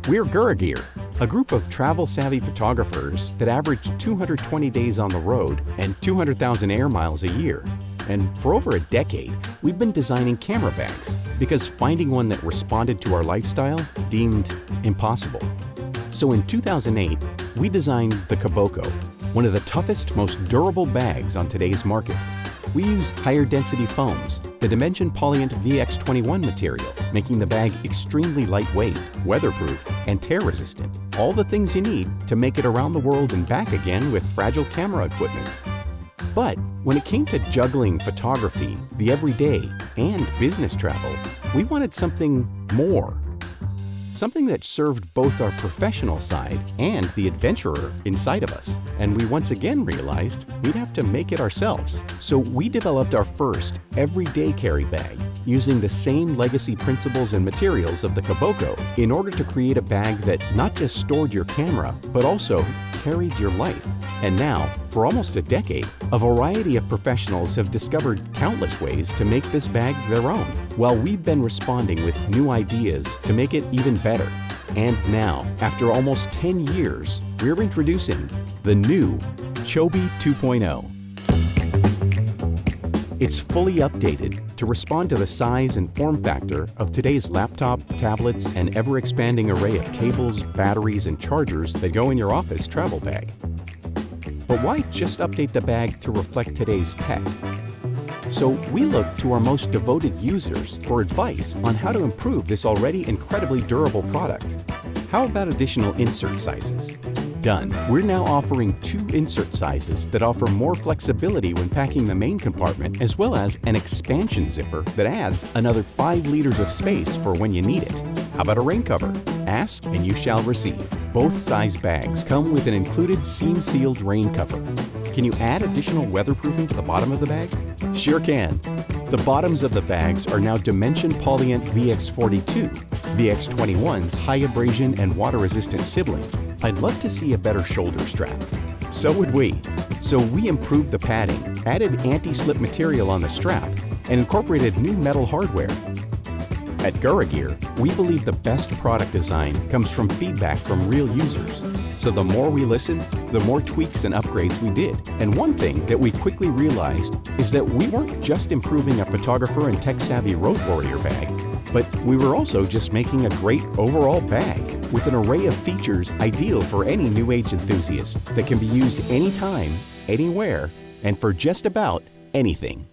We're Gear, a group of travel-savvy photographers that average 220 days on the road and 200,000 air miles a year. And for over a decade, we've been designing camera bags because finding one that responded to our lifestyle deemed impossible. So in 2008, we designed the Chobe, one of the toughest, most durable bags on today's market. We use higher density foams, the Dimension Polyant VX21 material, making the bag extremely lightweight, weatherproof, and tear resistant. All the things you need to make it around the world and back again with fragile camera equipment. But when it came to juggling photography, the everyday, and business travel, we wanted something more. Something that served both our professional side and the adventurer inside of us. And we once again realized we'd have to make it ourselves. So we developed our first everyday carry bag using the same legacy principles and materials of the Chobe in order to create a bag that not just stored your camera, but also carried your life. And now, for almost a decade, a variety of professionals have discovered countless ways to make this bag their own, while we've been responding with new ideas to make it even better. And now, after almost 10 years, we're introducing the new Chobe 2.0. It's fully updated to respond to the size and form factor of today's laptop, tablets, and ever-expanding array of cables, batteries, and chargers that go in your office travel bag. But why just update the bag to reflect today's tech? So we look to our most devoted users for advice on how to improve this already incredibly durable product. How about additional insert sizes? Done. We're now offering 2 insert sizes that offer more flexibility when packing the main compartment, as well as an expansion zipper that adds another 5 liters of space for when you need it. How about a rain cover? Ask and you shall receive. Both size bags come with an included seam-sealed rain cover. Can you add additional weatherproofing to the bottom of the bag? Sure can. The bottoms of the bags are now Dimension Polyant VX42, VX21's high abrasion and water-resistant sibling. I'd love to see a better shoulder strap. So would we. So we improved the padding, added anti-slip material on the strap, and incorporated new metal hardware. At Gear, we believe the best product design comes from feedback from real users. So the more we listened, the more tweaks and upgrades we did. And one thing that we quickly realized is that we weren't just improving a photographer and tech-savvy road warrior bag, but we were also just making a great overall bag with an array of features ideal for any new age enthusiast that can be used anytime, anywhere, and for just about anything.